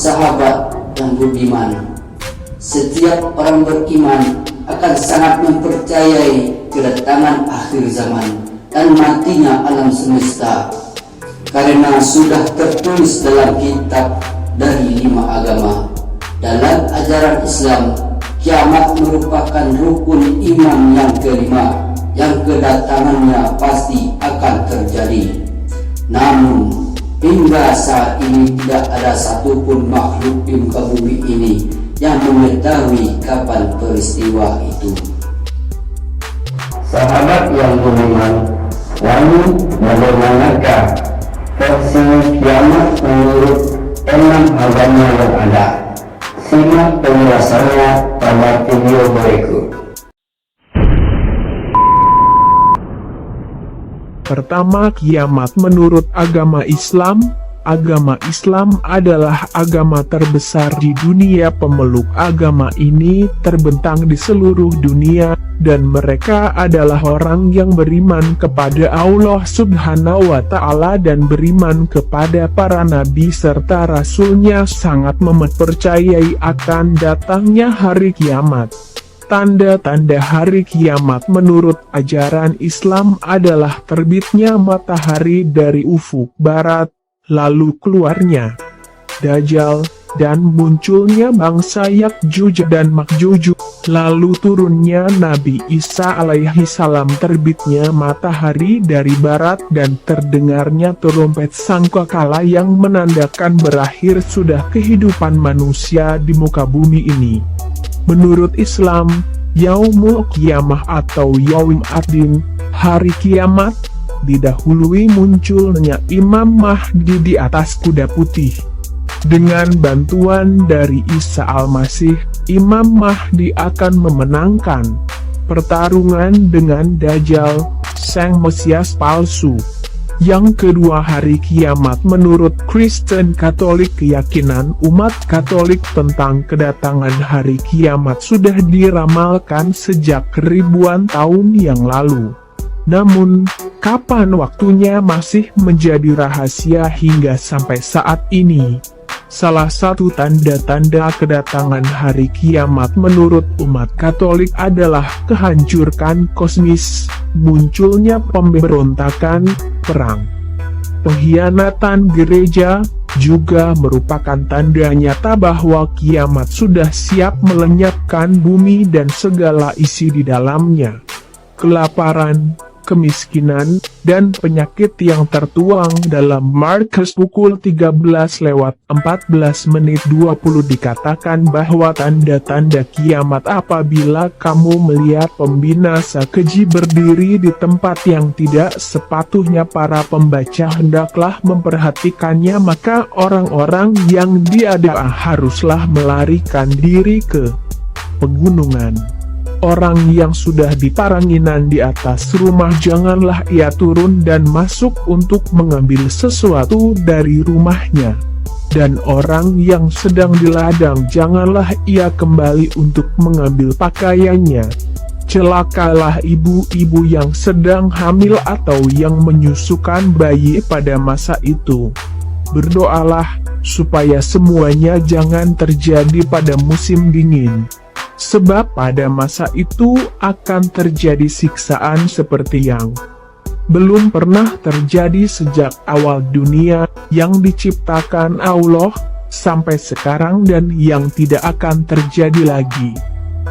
sahabat yang budiman. Setiap orang beriman akan sangat mempercayai kedatangan akhir zaman dan matinya alam semesta, karena sudah tertulis dalam kitab dari 5 agama. Dalam ajaran Islam, kiamat merupakan rukun iman yang kelima, yang kedatangannya pasti akan terjadi. Namun hingga saat ini tidak ada satupun makhluk di muka bumi ini yang mengetahui kapan peristiwa itu. Sahabat yang budiman, lalu bagaimanakah versi kiamat menurut 6 agama yang ada? Simak penjelasannya pada video berikut. Pertama, kiamat menurut agama Islam. Agama Islam adalah agama terbesar di dunia. Pemeluk agama ini terbentang di seluruh dunia, dan mereka adalah orang yang beriman kepada Allah Subhanahu wa Ta'ala dan beriman kepada para nabi serta rasulnya, sangat mempercayai akan datangnya hari kiamat. Tanda-tanda hari kiamat menurut ajaran Islam adalah terbitnya matahari dari ufuk barat, lalu keluarnya Dajjal, dan munculnya bangsa Ya'juj dan Ma'juj, lalu turunnya Nabi Isa alaihi salam, terbitnya matahari dari barat, dan terdengarnya trompet sangkakala yang menandakan berakhir sudah kehidupan manusia di muka bumi ini. Menurut Islam, Yaumul Qiyamah atau Yaum Ad-Din, hari kiamat, didahului munculnya Imam Mahdi di atas kuda putih. Dengan bantuan dari Isa Al-Masih, Imam Mahdi akan memenangkan pertarungan dengan Dajjal, sang Mesias palsu. Yang kedua, hari kiamat menurut Kristen Katolik. Keyakinan umat Katolik tentang kedatangan hari kiamat sudah diramalkan sejak ribuan tahun yang lalu. Namun, kapan waktunya masih menjadi rahasia hingga sampai saat ini. Salah satu tanda-tanda kedatangan hari kiamat menurut umat Katolik adalah kehancuran kosmis, munculnya pemberontakan, perang, pengkhianatan gereja, juga merupakan tanda nyata bahwa kiamat sudah siap melenyapkan bumi dan segala isi di dalamnya. Kelaparan, kemiskinan, dan penyakit yang tertuang dalam Markus pukul 13:14:20 dikatakan bahwa tanda-tanda kiamat apabila kamu melihat pembinasa keji berdiri di tempat yang tidak sepatutnya. Para pembaca hendaklah memperhatikannya, maka orang-orang yang diadaan haruslah melarikan diri ke pegunungan. Orang yang sudah di paranginan di atas rumah janganlah ia turun dan masuk untuk mengambil sesuatu dari rumahnya. Dan orang yang sedang di ladang janganlah ia kembali untuk mengambil pakaiannya. Celakalah ibu-ibu yang sedang hamil atau yang menyusukan bayi pada masa itu. Berdoalah supaya semuanya jangan terjadi pada musim dingin. Sebab pada masa itu akan terjadi siksaan seperti yang belum pernah terjadi sejak awal dunia yang diciptakan Allah sampai sekarang, dan yang tidak akan terjadi lagi.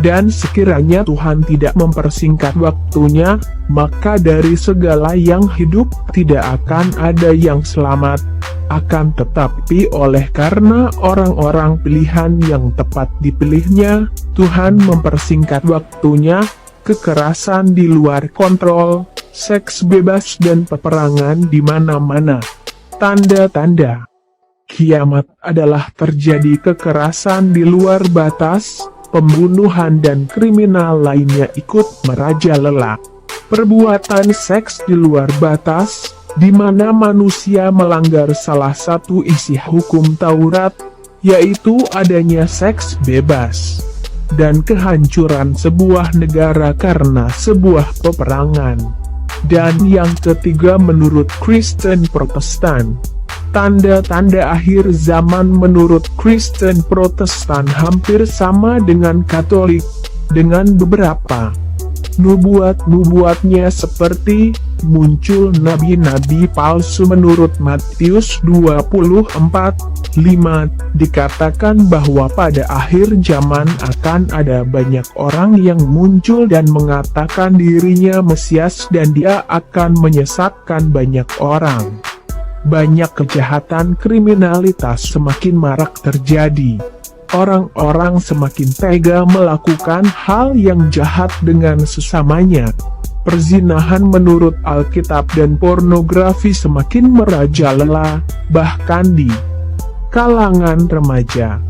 Dan sekiranya Tuhan tidak mempersingkat waktunya, maka dari segala yang hidup tidak akan ada yang selamat. Akan tetapi oleh karena orang-orang pilihan yang tepat dipilihnya, Tuhan mempersingkat waktunya. Kekerasan di luar kontrol, seks bebas, dan peperangan di mana-mana. Tanda-tanda kiamat adalah terjadi kekerasan di luar batas, pembunuhan dan kriminal lainnya ikut merajalela. Perbuatan seks di luar batas, di mana manusia melanggar salah satu isi hukum Taurat, yaitu adanya seks bebas, dan kehancuran sebuah negara karena sebuah peperangan. Dan yang ketiga menurut Kristen Protestan, Tanda-tanda akhir zaman menurut Kristen Protestan hampir sama dengan Katolik, dengan beberapa nubuat-nubuatnya seperti muncul nabi-nabi palsu. Menurut Matius 24:5 dikatakan bahwa pada akhir zaman akan ada banyak orang yang muncul dan mengatakan dirinya Mesias dan dia akan menyesatkan banyak orang. Banyak kejahatan kriminalitas semakin marak terjadi. Orang-orang semakin tega melakukan hal yang jahat dengan sesamanya. Perzinahan menurut Alkitab dan pornografi semakin merajalela, bahkan di kalangan remaja.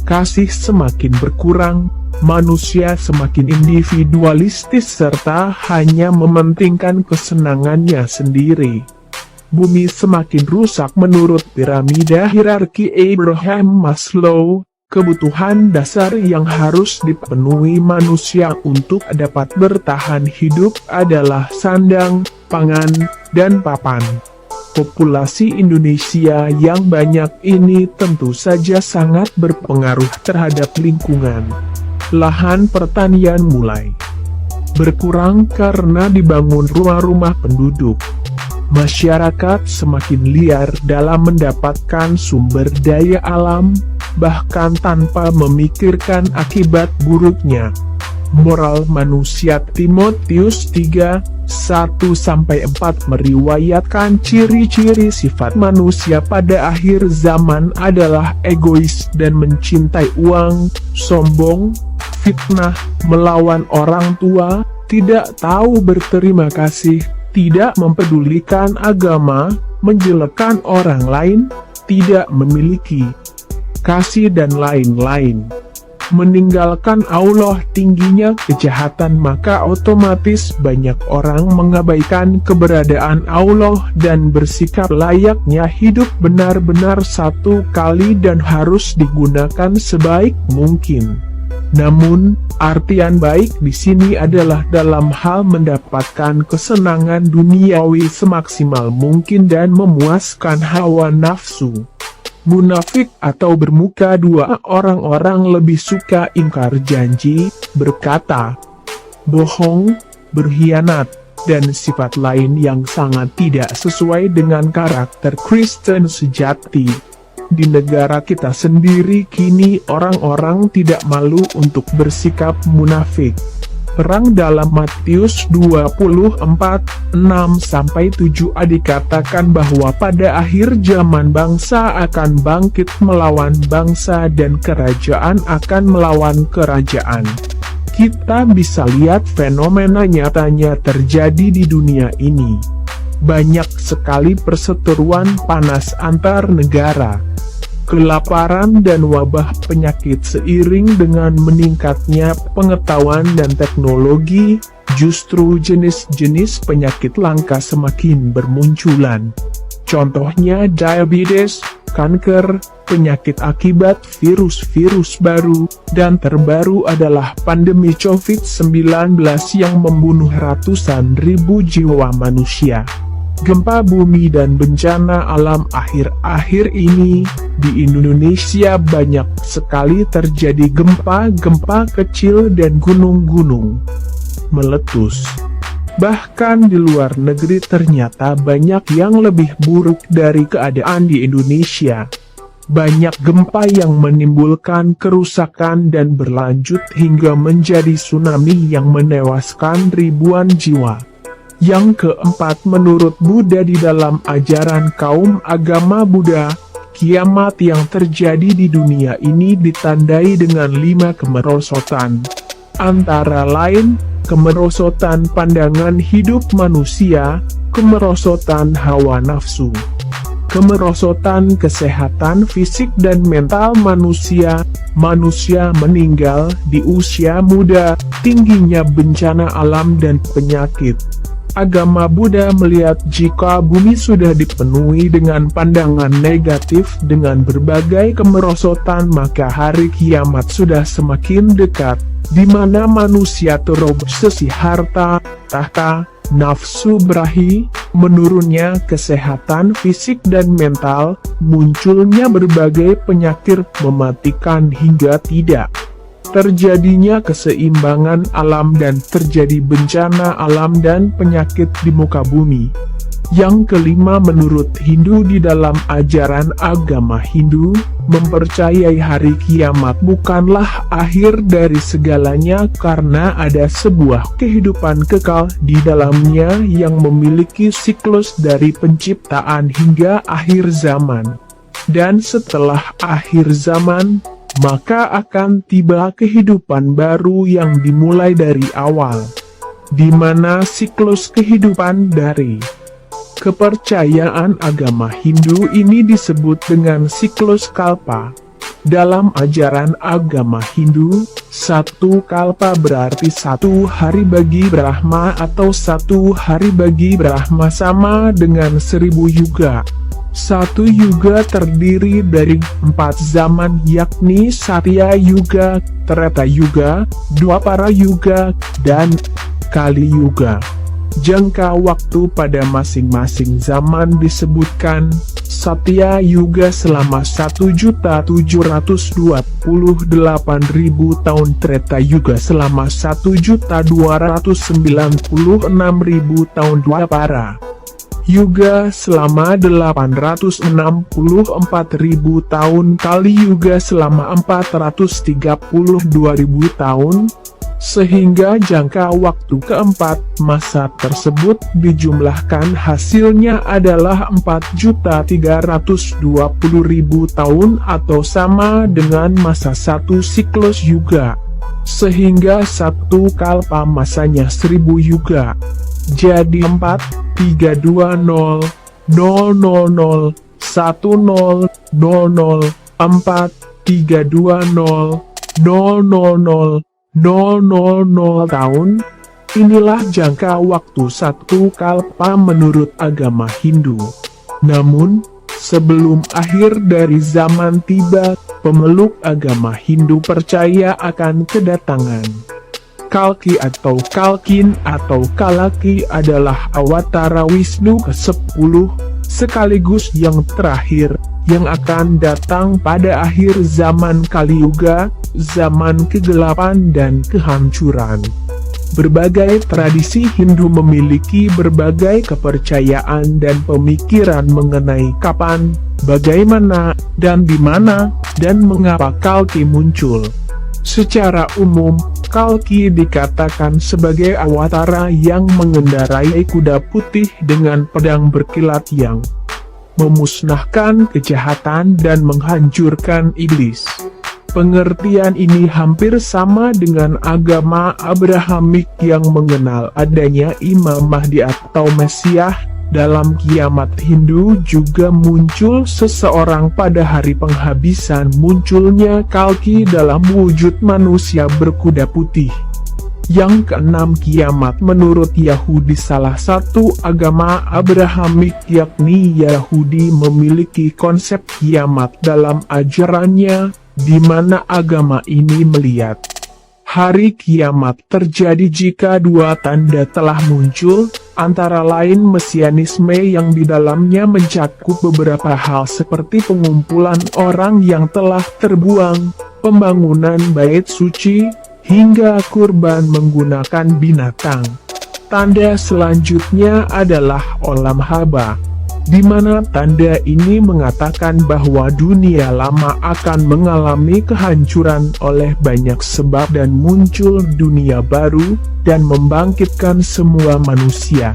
Kasih semakin berkurang, manusia semakin individualistis serta hanya mementingkan kesenangannya sendiri. Bumi semakin rusak menurut piramida hierarki Abraham Maslow. Kebutuhan dasar yang harus dipenuhi manusia untuk dapat bertahan hidup adalah sandang, pangan, dan papan. Populasi Indonesia yang banyak ini tentu saja sangat berpengaruh terhadap lingkungan. Lahan pertanian mulai berkurang karena dibangun rumah-rumah penduduk. Masyarakat semakin liar dalam mendapatkan sumber daya alam, bahkan tanpa memikirkan akibat buruknya. Moral manusia Timotius 3:1-4 meriwayatkan ciri-ciri sifat manusia pada akhir zaman adalah egois dan mencintai uang, sombong, fitnah, melawan orang tua, tidak tahu berterima kasih, tidak mempedulikan agama, menjelekkan orang lain, tidak memiliki kasih dan lain-lain. Meninggalkan Allah, tingginya kejahatan, maka otomatis banyak orang mengabaikan keberadaan Allah dan bersikap layaknya hidup benar-benar satu kali dan harus digunakan sebaik mungkin. Namun, artian baik di sini adalah dalam hal mendapatkan kesenangan duniawi semaksimal mungkin dan memuaskan hawa nafsu. Munafik atau bermuka dua, orang-orang lebih suka ingkar janji, berkata bohong, berkhianat, dan sifat lain yang sangat tidak sesuai dengan karakter Kristen sejati. Di negara kita sendiri kini orang-orang tidak malu untuk bersikap munafik. Perang dalam Matius 24:6-7 dikatakan bahwa pada akhir zaman bangsa akan bangkit melawan bangsa dan kerajaan akan melawan kerajaan. Kita bisa lihat fenomena nyatanya terjadi di dunia ini. Banyak sekali perseteruan panas antar negara. Kelaparan dan wabah penyakit seiring dengan meningkatnya pengetahuan dan teknologi, justru jenis-jenis penyakit langka semakin bermunculan. Contohnya diabetes, kanker, penyakit akibat virus-virus baru, dan terbaru adalah pandemi COVID-19 yang membunuh ratusan ribu jiwa manusia. Gempa bumi dan bencana alam akhir-akhir ini, di Indonesia banyak sekali terjadi gempa-gempa kecil dan gunung-gunung meletus. Bahkan di luar negeri ternyata banyak yang lebih buruk dari keadaan di Indonesia. Banyak gempa yang menimbulkan kerusakan dan berlanjut hingga menjadi tsunami yang menewaskan ribuan jiwa. Yang keempat, menurut Buddha di dalam ajaran kaum agama Buddha, kiamat yang terjadi di dunia ini ditandai dengan 5 kemerosotan. Antara lain, kemerosotan pandangan hidup manusia, kemerosotan hawa nafsu, kemerosotan kesehatan fisik dan mental manusia, manusia meninggal di usia muda, tingginya bencana alam dan penyakit. agama Buddha melihat jika bumi sudah dipenuhi dengan pandangan negatif dengan berbagai kemerosotan, maka hari kiamat sudah semakin dekat, di mana manusia terobsesi harta, tahta, nafsu berahi, menurunnya kesehatan fisik dan mental, munculnya berbagai penyakit mematikan hingga tidak terjadinya keseimbangan alam dan terjadi bencana alam dan penyakit di muka bumi. Yang kelima, menurut Hindu, di dalam ajaran agama Hindu, mempercayai hari kiamat bukanlah akhir dari segalanya karena ada sebuah kehidupan kekal di dalamnya yang memiliki siklus dari penciptaan hingga akhir zaman. Dan setelah akhir zaman, maka akan tiba kehidupan baru yang dimulai dari awal, di mana siklus kehidupan dari kepercayaan agama Hindu ini disebut dengan siklus kalpa. Dalam ajaran agama Hindu, satu kalpa berarti 1 hari bagi Brahma, atau 1 hari bagi Brahma sama dengan 1000 yuga. 1 yuga terdiri dari 4 zaman, yakni Satya Yuga, Treta Yuga, Dwapara Yuga, dan Kali Yuga. Jangka waktu pada masing-masing zaman disebutkan. Satya Yuga selama 1.728.000 tahun, Treta Yuga selama 1.296.000 tahun, Dwapara Yuga selama 864.000 tahun, Kali Yuga selama 432.000 tahun, sehingga jangka waktu keempat masa tersebut dijumlahkan hasilnya adalah 4.320.000 tahun atau sama dengan masa satu siklus yuga. Sehingga satu kalpa masanya 1000 yuga. Jadi 4.320.000.4.320.000.000 tahun. Inilah jangka waktu satu kalpa menurut agama Hindu. Namun, sebelum akhir dari zaman tiba, pemeluk agama Hindu percaya akan kedatangan Kalki atau Kalkin atau Kalaki adalah awatara Wisnu ke-10, sekaligus yang terakhir, yang akan datang pada akhir zaman Kali Yuga, zaman kegelapan dan kehancuran. Berbagai tradisi Hindu memiliki berbagai kepercayaan dan pemikiran mengenai kapan, bagaimana, dan di mana, dan mengapa Kalki muncul. Secara umum, Kalki dikatakan sebagai awatara yang mengendarai kuda putih dengan pedang berkilat yang memusnahkan kejahatan dan menghancurkan iblis. Pengertian ini hampir sama dengan agama Abrahamik yang mengenal adanya Imam Mahdi atau Mesias. Dalam kiamat Hindu juga muncul seseorang pada hari penghabisan, munculnya Kalki dalam wujud manusia berkuda putih. Yang keenam, kiamat menurut Yahudi. Salah satu agama Abrahamik yakni Yahudi memiliki konsep kiamat dalam ajarannya, di mana agama ini melihat hari kiamat terjadi jika dua tanda telah muncul, antara lain Mesianisme yang di dalamnya mencakup beberapa hal seperti pengumpulan orang yang telah terbuang, pembangunan bait suci, hingga kurban menggunakan binatang. Tanda selanjutnya adalah Olam Haba, di mana tanda ini mengatakan bahwa dunia lama akan mengalami kehancuran oleh banyak sebab dan muncul dunia baru, dan membangkitkan semua manusia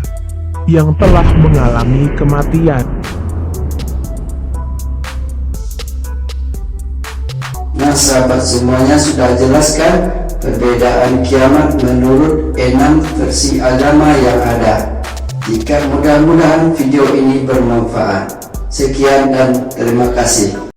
yang telah mengalami kematian. Nah sahabat semuanya, sudah jelaskan perbedaan kiamat menurut 6 versi agama yang ada. Jika mudah-mudahan video ini bermanfaat. Sekian dan terima kasih.